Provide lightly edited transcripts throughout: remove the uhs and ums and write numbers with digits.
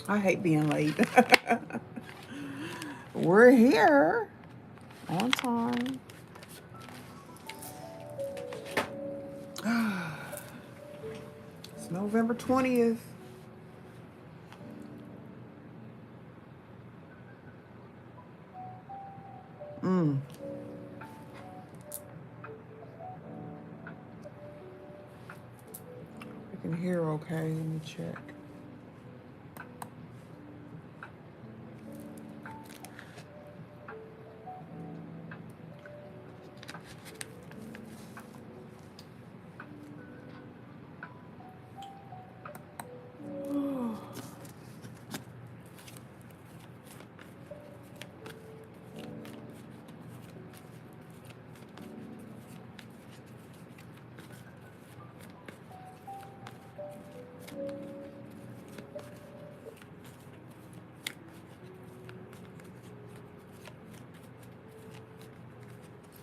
I hate being late. We're here on time. It's November 20th. Mm. I can hear okay. Let me check.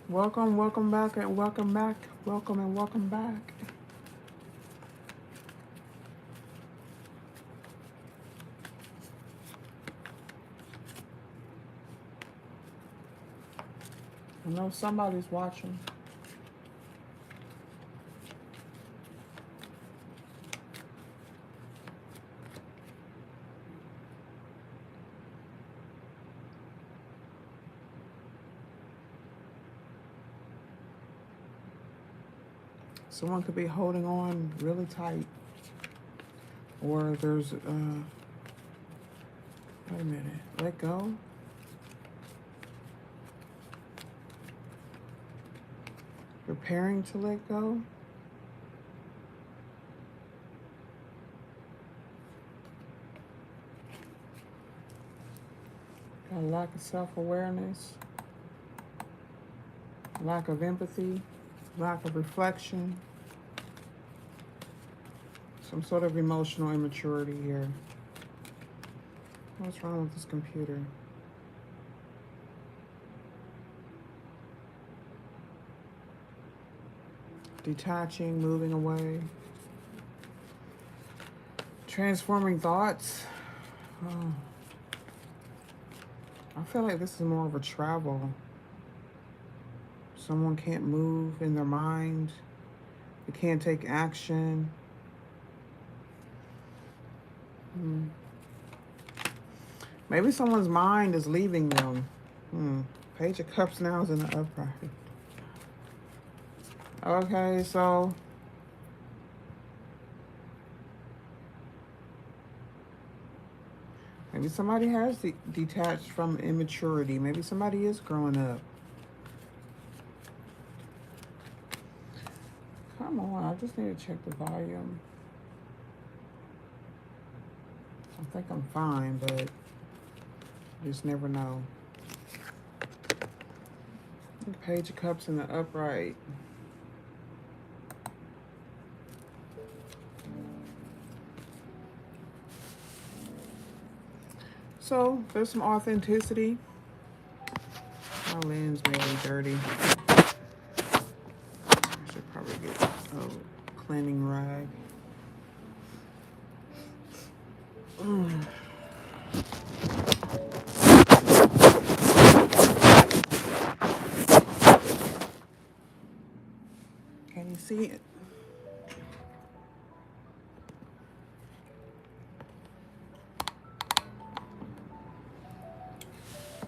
Welcome, welcome back, and welcome back. Welcome and welcome back. I know somebody's watching. Someone could be holding on really tight. Or there's, wait a minute, let go. Preparing to let go. Got a lack of self-awareness. Lack of empathy. Lack of reflection. Some sort of emotional immaturity here. What's wrong with this computer? Detaching, moving away. Transforming thoughts. Oh. I feel like this is more of a travel. Someone can't move in their mind. They can't take action. Maybe someone's mind is leaving them. Page of Cups now is in the upright. Okay, so maybe somebody has detached from immaturity. Maybe somebody is growing up. Come on, I just need to check the volume. I think I'm fine, but you just never know. Page of Cups in the upright. So there's some authenticity. My lens may be dirty. I should probably get a cleaning rag. Can you see it?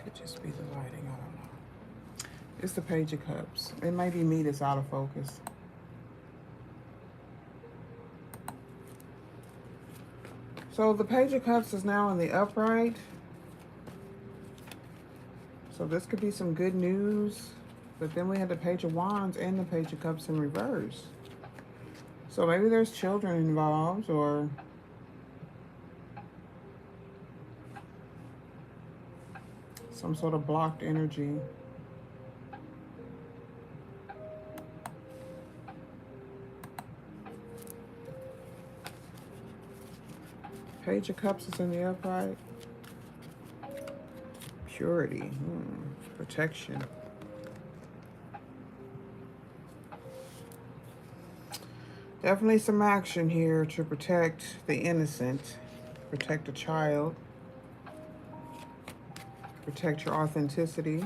Could just be the lighting, I don't know. It's the Page of Cups. It may be me that's out of focus. So the Page of Cups is now in the upright. So this could be some good news. But then we had the Page of Wands and the Page of Cups in reverse. So maybe there's children involved or some sort of blocked energy. Page of Cups is in the upright. Purity, protection. Definitely some action here to protect the innocent, protect a child, protect your authenticity.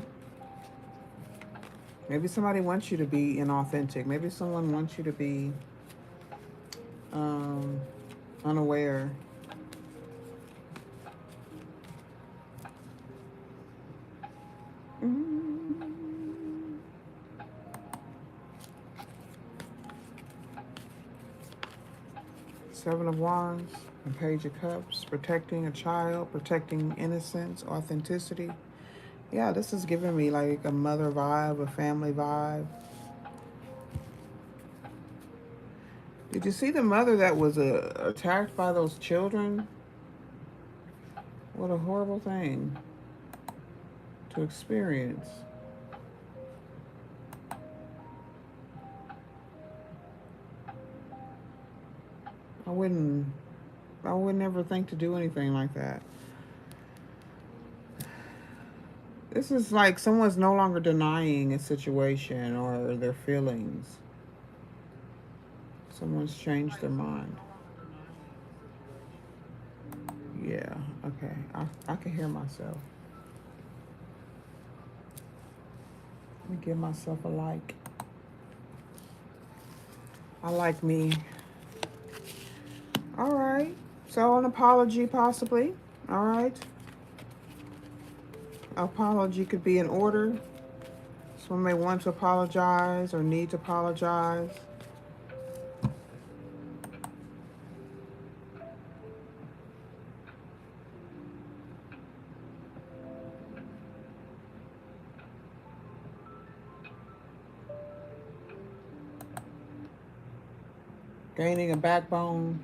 Maybe somebody wants you to be inauthentic. Maybe someone wants you to be um, unaware. Seven of Wands and Page of Cups. Protecting a child, protecting innocence, authenticity. Yeah, this is giving me like a mother vibe, a family vibe. Did you see the mother that was attacked by those children? What a horrible thing to experience. I would never think to do anything like that. This is like someone's no longer denying a situation or their feelings. Someone's changed their mind. Yeah, okay. I can hear myself. Let me give myself a like. I like me. All right. So an apology possibly. All right. Apology could be in order. Someone may want to apologize or need to apologize. Gaining a backbone.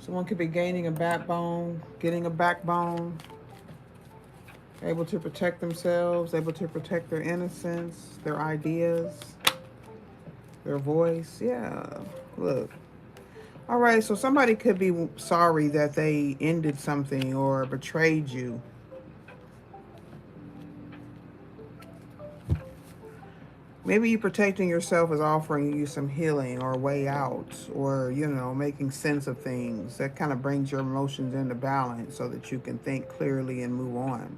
Someone could be gaining a backbone, getting a backbone, able to protect themselves, able to protect their innocence, their ideas, their voice. Yeah, look. All right, so somebody could be sorry that they ended something or betrayed you. Maybe you protecting yourself is offering you some healing or a way out, or, you know, making sense of things. That kind of brings your emotions into balance so that you can think clearly and move on.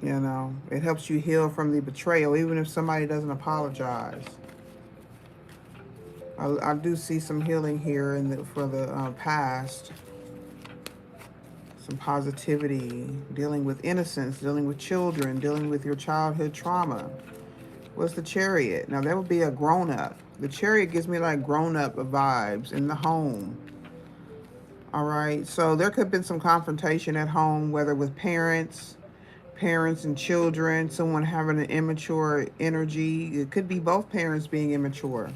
You know, it helps you heal from the betrayal, even if somebody doesn't apologize. I do see some healing here for the past. Some positivity, dealing with innocence, dealing with children, dealing with your childhood trauma. What's the Chariot? Now, that would be a grown-up. The Chariot gives me like grown-up vibes in the home. All right, so there could have been some confrontation at home, whether with parents and children, someone having an immature energy. It could be both parents being immature.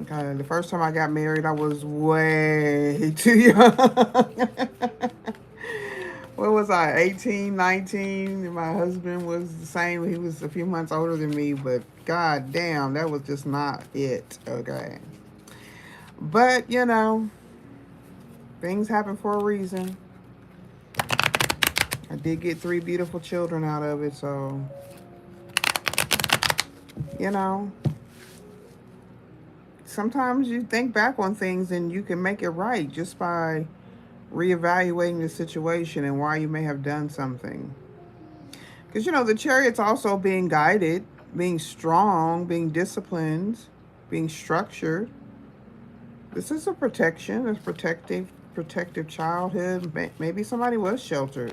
Okay, the first time I got married, I was way too young. What was I, 18, 19? My husband was the same. He was a few months older than me, but god damn, that was just not it, okay? But, you know, things happen for a reason. I did get 3 beautiful children out of it, so, you know, sometimes you think back on things and you can make it right just by reevaluating the situation and why you may have done something. Because, you know, the Chariot's also being guided, being strong, being disciplined, being structured. This is a protection, a protective childhood. Maybe somebody was sheltered.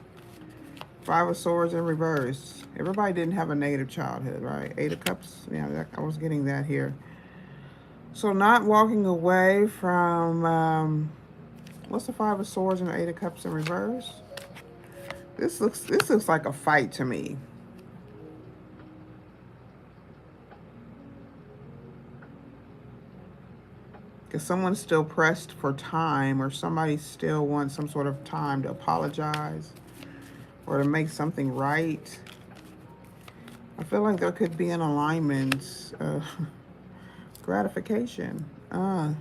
5 of Swords in reverse. Everybody didn't have a negative childhood, right? 8 of Cups. Yeah, I was getting that here. So not walking away from, what's the 5 of Swords and 8 of Cups in reverse? This looks like a fight to me. Because someone's still pressed for time, or somebody still wants some sort of time to apologize or to make something right. I feel like there could be an alignment, gratification. And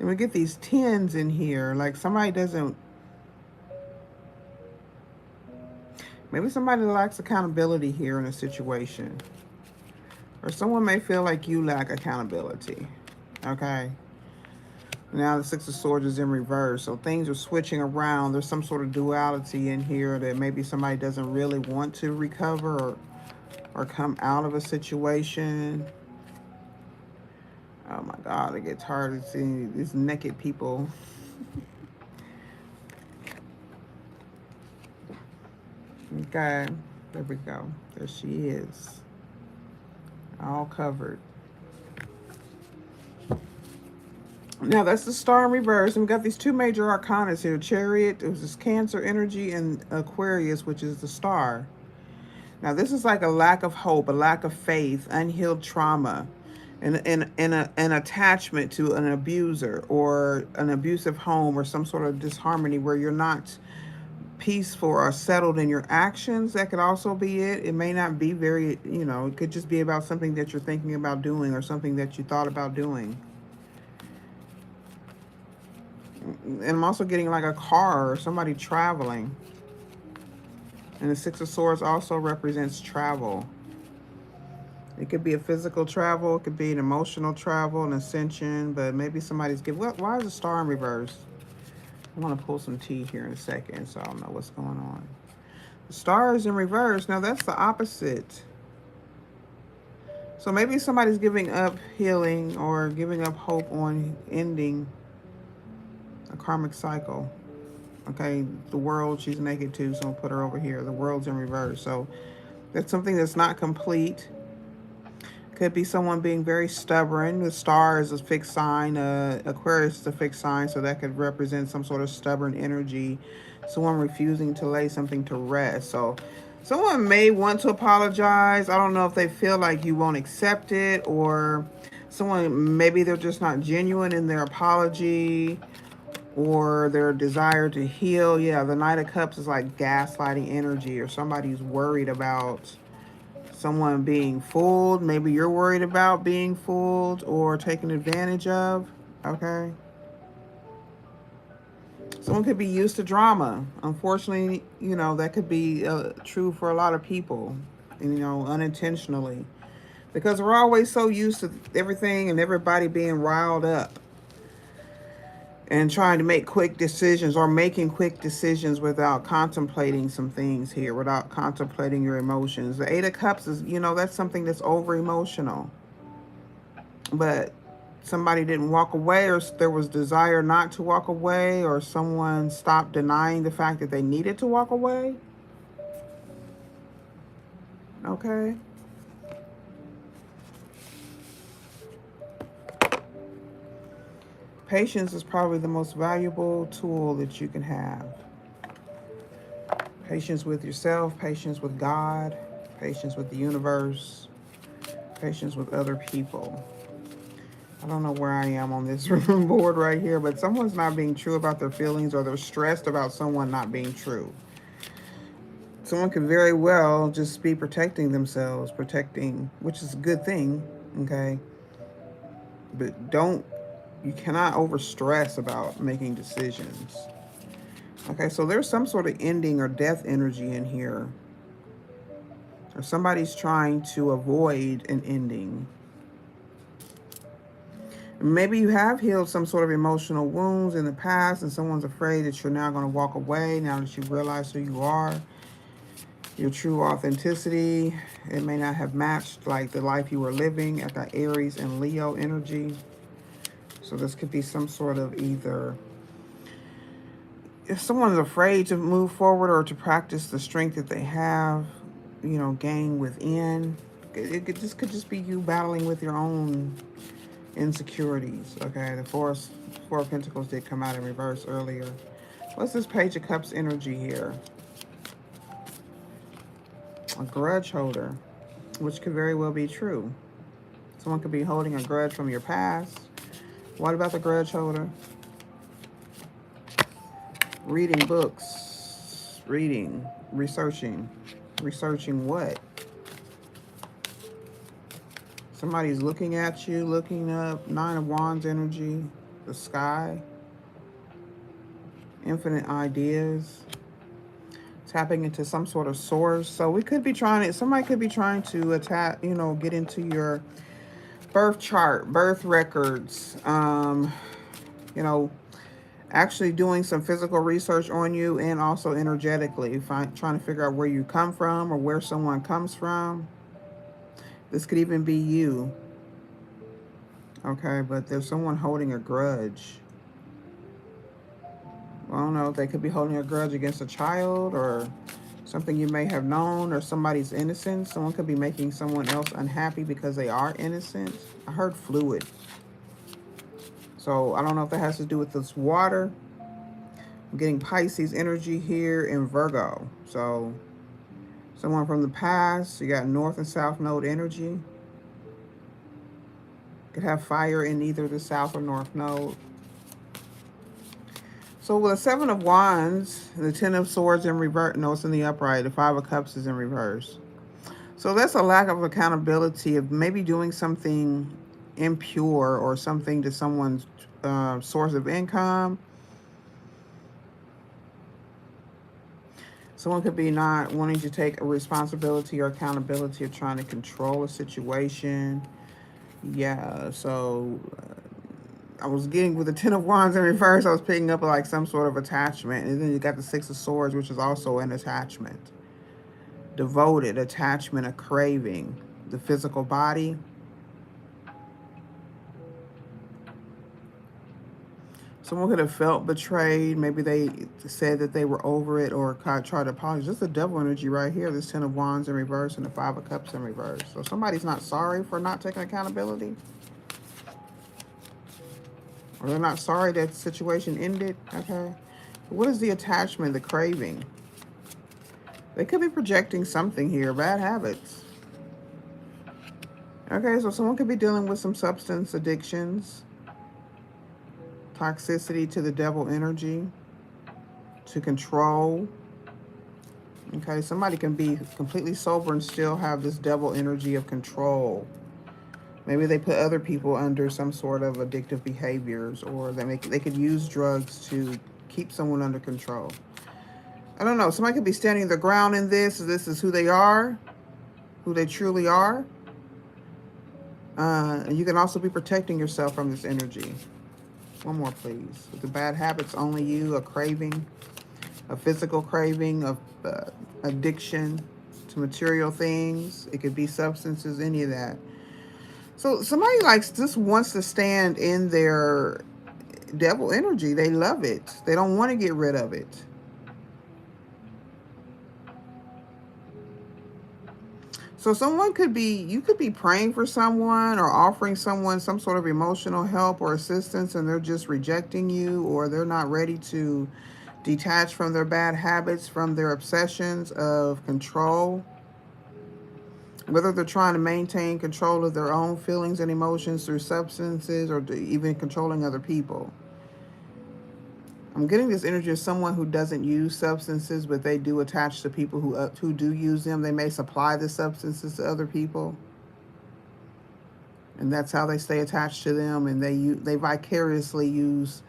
we get these 10s in here, like somebody doesn't, maybe somebody lacks accountability here in a situation. Or someone may feel like you lack accountability. Okay. Now the Six of Swords is in reverse. So things are switching around. There's some sort of duality in here that maybe somebody doesn't really want to recover or come out of a situation. Oh my God, I get tired of seeing these naked people. Okay, there we go. There she is. All covered. Now that's the Star in reverse. And we got these two major arcanas here. Chariot, it was this Cancer energy, and Aquarius, which is the Star. Now this is like a lack of hope, a lack of faith, unhealed trauma, an attachment to an abuser or an abusive home or some sort of disharmony where you're not peaceful or settled in your actions. That could also be it. It may not be very, it could just be about something that you're thinking about doing or something that you thought about doing. And I'm also getting like a car or somebody traveling. And the Six of Swords also represents travel. It could be a physical travel. It could be an emotional travel, an ascension. But maybe somebody's giving... Why is the Star in reverse? I want to pull some tea here in a second so I'll know what's going on. The Star is in reverse. Now that's the opposite. So maybe somebody's giving up healing or giving up hope on ending a karmic cycle. Okay, the world, she's naked too, so I'll put her over here. The world's in reverse. So that's something that's not complete. Could be someone being very stubborn. The Star is a fixed sign. Aquarius is a fixed sign, so that could represent some sort of stubborn energy. Someone refusing to lay something to rest. So someone may want to apologize. I don't know if they feel like you won't accept it, or someone, maybe they're just not genuine in their apology or their desire to heal. Yeah, the Knight of Cups is like gaslighting energy, or somebody's worried about someone being fooled. Maybe you're worried about being fooled or taken advantage of. Okay. Someone could be used to drama. Unfortunately, that could be true for a lot of people, unintentionally. Because we're always so used to everything and everybody being riled up and trying to make quick decisions, or making quick decisions without contemplating some things here, without contemplating your emotions. The Eight of Cups is, that's something that's over emotional. But somebody didn't walk away, or there was desire not to walk away, or someone stopped denying the fact that they needed to walk away. Okay. Patience is probably the most valuable tool that you can have. Patience with yourself, patience with God, patience with the universe, patience with other people. I don't know where I am on this board right here, but someone's not being true about their feelings, or they're stressed about someone not being true. Someone could very well just be protecting themselves, which is a good thing, okay? But you cannot overstress about making decisions. Okay, so there's some sort of ending or death energy in here. Or somebody's trying to avoid an ending. Maybe you have healed some sort of emotional wounds in the past, and someone's afraid that you're now going to walk away now that you realize who you are. Your true authenticity. It may not have matched like the life you were living at the Aries and Leo energy. So this could be some sort of either, if someone's afraid to move forward or to practice the strength that they have, gain within. This could just be you battling with your own insecurities. Okay, the Four of Pentacles did come out in reverse earlier. What's this Page of Cups energy here? A grudge holder, which could very well be true. Someone could be holding a grudge from your past. What about the grudge holder? Reading books, researching what? Somebody's looking at you, looking up. Nine of Wands energy, the sky, infinite ideas. tapping into some sort of source. So we could be trying to, somebody could be trying to attack, you know, get into your birth chart, birth records, you know, actually doing some physical research on you and also energetically, trying to figure out where you come from or where someone comes from. This could even be you, okay? But there's someone holding a grudge. I don't know if they could be holding a grudge against a child or something you may have known, or somebody's innocent. Someone could be making someone else unhappy because they are innocent. I heard fluid. So I don't know if that has to do with this water. I'm getting Pisces energy here in Virgo. So someone from the past, you got North and South Node energy. Could have fire in either the South or North Node. So with the Seven of Wands, the Ten of Swords in reverse, no, it's in the upright. The Five of Cups is in reverse. So that's a lack of accountability of maybe doing something impure or something to someone's source of income. Someone could be not wanting to take a responsibility or accountability of trying to control a situation. Yeah, so I was getting with the Ten of Wands in reverse, I was picking up like some sort of attachment. And then you got the Six of Swords, which is also an attachment. Devoted, attachment, a craving. The physical body. Someone could have felt betrayed. Maybe they said that they were over it or tried to apologize. Just the devil energy right here. This Ten of Wands in reverse and the Five of Cups in reverse. So somebody's not sorry for not taking accountability. Or they're not sorry that the situation ended. Okay. What is the attachment, the craving? They could be projecting something here. Bad habits. Okay, so someone could be dealing with some substance addictions. Toxicity to the devil energy. To control. Okay, somebody can be completely sober and still have this devil energy of control. Maybe they put other people under some sort of addictive they could use drugs to keep someone under control. I don't know. Somebody could be standing their ground in this. This is who they are, who they truly are. And you can also be protecting yourself from this energy. One more, please. With the bad habits, only you, a craving, a physical craving, of addiction to material things. It could be substances, any of that. So somebody just wants to stand in their devil energy. They love it. They don't want to get rid of it. So you could be praying for someone or offering someone some sort of emotional help or assistance, and they're just rejecting you, or they're not ready to detach from their bad habits, from their obsessions of control. Whether they're trying to maintain control of their own feelings and emotions through substances or even controlling other people. I'm getting this energy of someone who doesn't use substances, but they do attach to people who do use them. They may supply the substances to other people, and that's how they stay attached to them. And they vicariously use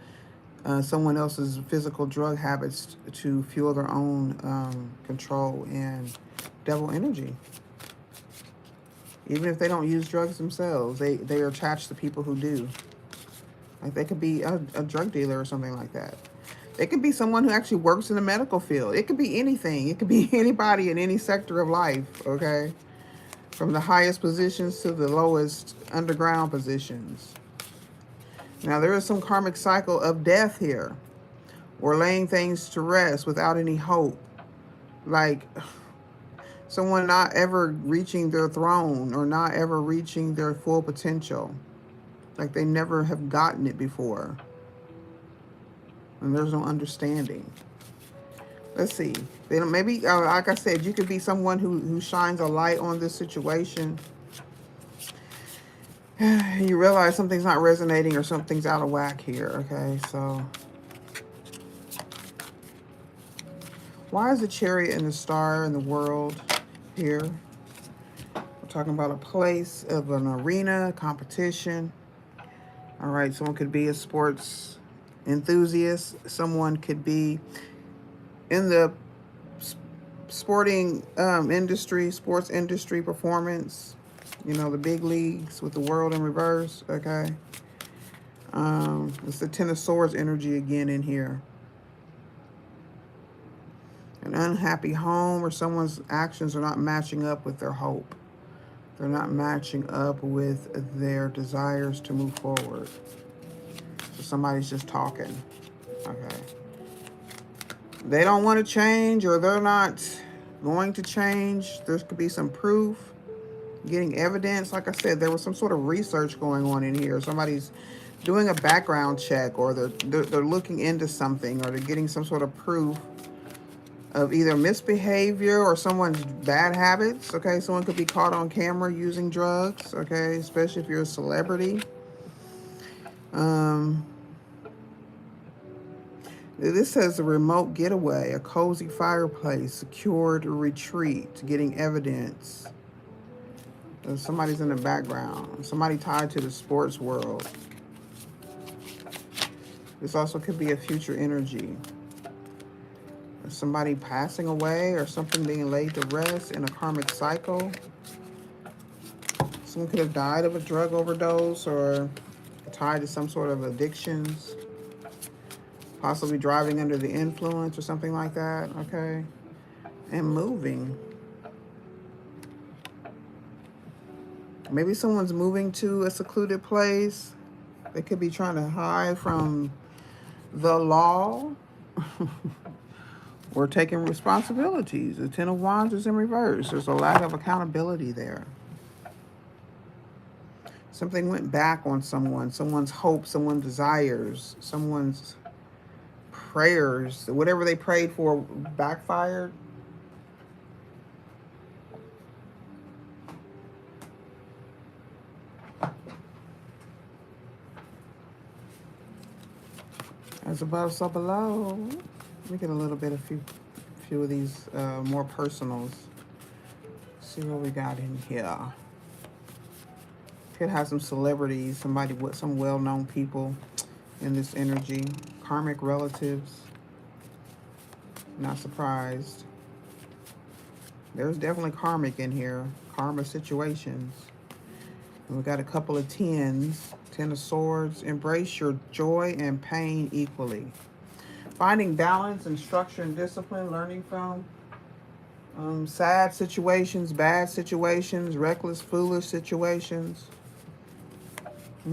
someone else's physical drug habits to fuel their own control and devil energy. Even if they don't use drugs themselves, they are attached to people who do. Like they could be a drug dealer or something like that. It could be someone who actually works in the medical field. It could be anything. It could be anybody in any sector of life, okay? From the highest positions to the lowest underground positions. Now, there is some karmic cycle of death here. Or laying things to rest without any hope. Like someone not ever reaching their throne or not ever reaching their full potential. Like they never have gotten it before. And there's no understanding. Let's see. Maybe, like I said, you could be someone who shines a light on this situation. You realize something's not resonating or something's out of whack here, okay? So, why is the Chariot and the Star in the world here? We're talking about a place of an arena, competition. All right, someone could be a sports enthusiast. Someone could be in the sporting industry, sports industry performance. You know, the big leagues with the world in reverse. Okay. It's the Ten of Swords energy again in here. An unhappy home, or someone's actions are not matching up with their hope. They're not matching up with their desires to move forward. So somebody's just talking. Okay. They don't want to change, or they're not going to change. There could be some proof, getting evidence. Like I said, there was some sort of research going on in here. Somebody's doing a background check, or they're looking into something, or they're getting some sort of proof of either misbehavior or someone's bad habits. Okay, someone could be caught on camera using drugs. Okay, especially if you're a celebrity. This says a remote getaway, a cozy fireplace, secured retreat, getting evidence. Somebody's in the background. Somebody tied to the sports world. This also could be a future energy. Somebody passing away, or something being laid to rest in a karmic cycle. Someone could have died of a drug overdose, or tied to some sort of addictions. Possibly driving under the influence or something like that. Okay. And moving. Maybe someone's moving to a secluded place. They could be trying to hide from the law. Or taking responsibilities. The Ten of Wands is in reverse. There's a lack of accountability there. Something went back on someone. Someone's hope, someone's desires, someone's prayers. Whatever they prayed for backfired. As above, so below. Let me get a little bit of few of these more personals. See what we got in here. Could have some celebrities, somebody with some well-known people in this energy. Karmic relatives. Not surprised. There's definitely karmic in here. Karma situations. And we got a couple of tens. Ten of Swords. Embrace your joy and pain equally. Finding balance and structure and discipline. Learning from sad situations, bad situations, reckless, foolish situations.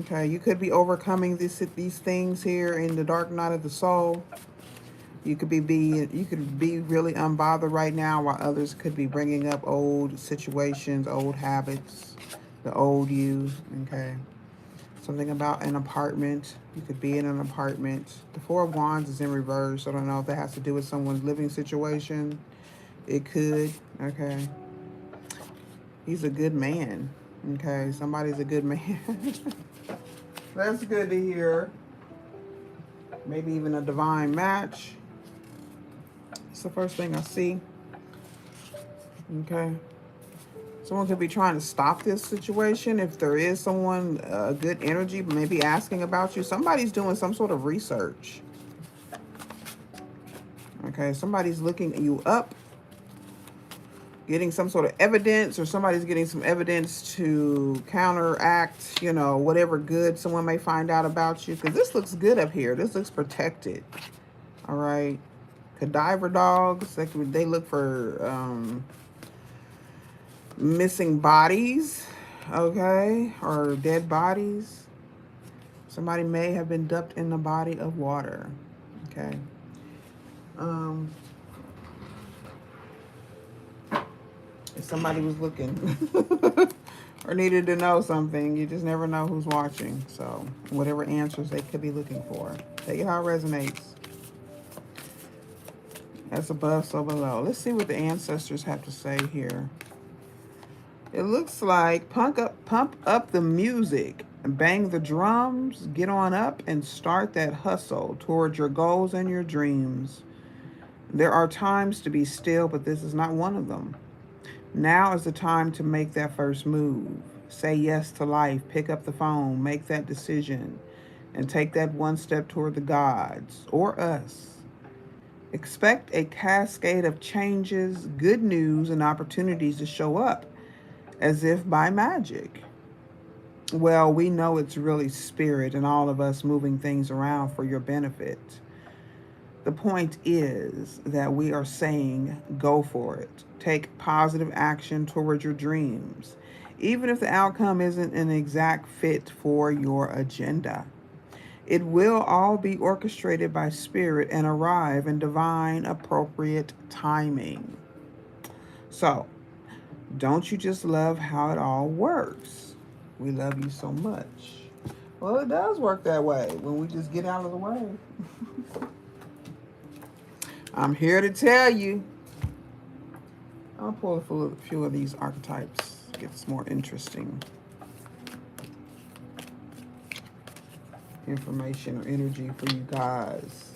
Okay, you could be overcoming these things here in the dark night of the soul. You could be really unbothered right now, while others could be bringing up old situations, old habits, the old you. Okay. Something about an apartment. You could be in an apartment. The Four of Wands is in reverse. I don't know if that has to do with someone's living situation. It could. Okay. He's a good man. Okay. Somebody's a good man. That's good to hear. Maybe even a divine match. It's the first thing I see. Okay. Someone could be trying to stop this situation. If there is someone, good energy, maybe asking about you. Somebody's doing some sort of research. Okay, somebody's looking you up, getting some sort of evidence, or somebody's getting some evidence to counteract, you know, whatever good someone may find out about you. Because this looks good up here. This looks protected. All right. Cadaver dogs, they look for missing bodies, okay, or dead bodies. Somebody may have been dumped in the body of water. Okay. If somebody was looking or needed to know something, you just never know who's watching. So whatever answers they could be looking for, take it how it resonates. That's above, so below. Let's see what the ancestors have to say here. It looks like pump up the music, bang the drums, get on up and start that hustle toward your goals and your dreams. There are times to be still, but this is not one of them. Now is the time to make that first move. Say yes to life, pick up the phone, make that decision, and take that one step toward the gods or us. Expect a cascade of changes, good news, and opportunities to show up as if by magic. Well, we know it's really spirit and all of us moving things around for your benefit. The point is that we are saying go for it. Take positive action toward your dreams, even if the outcome isn't an exact fit for your agenda. It will all be orchestrated by spirit and arrive in divine appropriate timing. So, don't you just love how it all works? We love you so much. Well, it does work that way when we just get out of the way. I'm here to tell you. I'll pull a few of these archetypes, get this more interesting information or energy for you guys.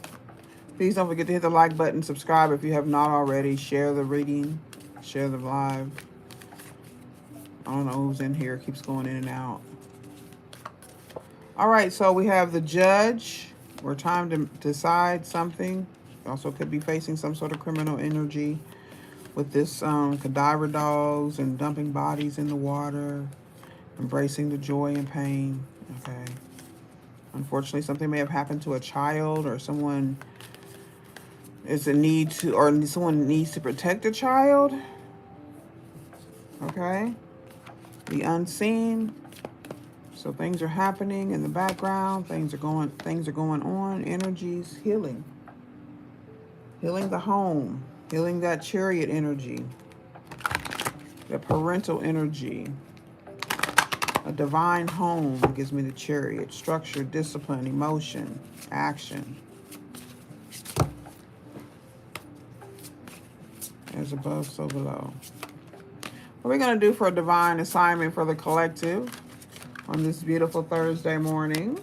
Please don't forget to hit the like button, subscribe if you have not already, share the reading, share the live. I don't know who's in here, it keeps going in and out. All right, so we have the judge. We're time to decide something. Also could be facing some sort of criminal energy with this cadaver dogs and dumping bodies in the water, embracing the joy and pain. Okay. Unfortunately, something may have happened to a child, or someone is in need to, or someone needs to protect a child. Okay. The unseen. So things are happening in the background. Things are going on. Energies healing. Healing the home. Healing that chariot energy. The parental energy. A divine home gives me the chariot. Structure, discipline, emotion, action. As above, so below. What are we going to do for a divine assignment for the collective on this beautiful Thursday morning?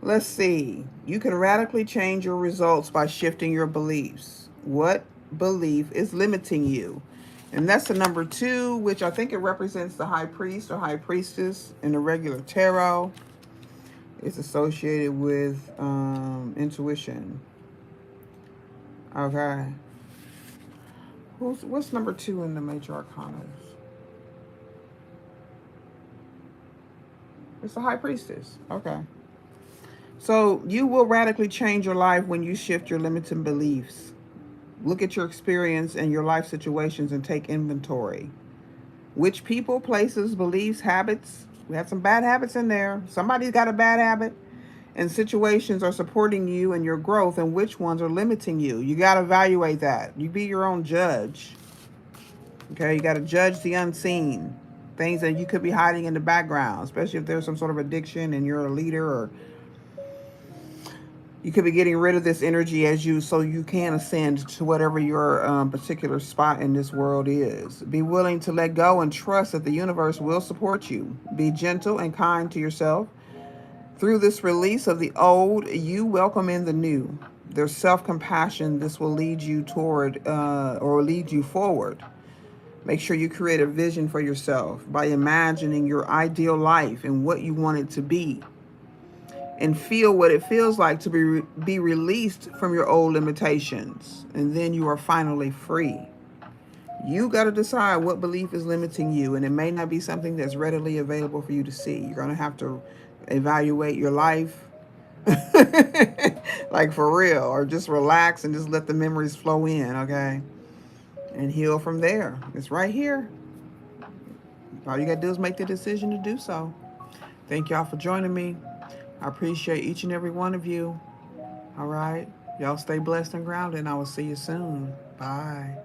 Let's see. You can radically change your results by shifting your beliefs. What belief is limiting you? And that's the number 2, which I think it represents the high priest or high priestess in the regular tarot. It's associated with intuition. Okay. What's number 2 in the major arcanas? It's the high priestess. Okay. So you will radically change your life when you shift your limiting beliefs. Look at your experience and your life situations and take inventory. Which people, places, beliefs, habits, we have some bad habits in there. Somebody's got a bad habit. And situations are supporting you and your growth, and which ones are limiting you. You got to evaluate that. You be your own judge. Okay, you got to judge the unseen. Things that you could be hiding in the background, especially if there's some sort of addiction and you're a leader, or you could be getting rid of this energy so you can ascend to whatever your particular spot in this world is. Be willing to let go and trust that the universe will support you. Be gentle and kind to yourself. Through this release of the old, you welcome in the new. There's self-compassion. This will lead you toward or lead you forward. Make sure you create a vision for yourself by imagining your ideal life and what you want it to be. And feel what it feels like to be released from your old limitations. And then you are finally free. You got to decide what belief is limiting you. And it may not be something that's readily available for you to see. You're going to have to evaluate your life. Like for real. Or just relax and just let the memories flow in, okay? And heal from there. It's right here. All you got to do is make the decision to do so. Thank y'all for joining me. I appreciate each and every one of you. All right. Y'all stay blessed and grounded, and I will see you soon. Bye.